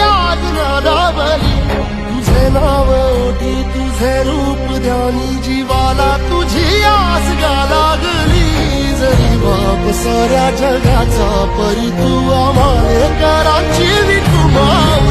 आज नादावली तुझे नाव ओटी तुझे रूप ध्यानी जीवाला तुझी आस गा लागली जरी बाप साऱ्या जगाचा परी तू आम्हाले कराची विठू माऊली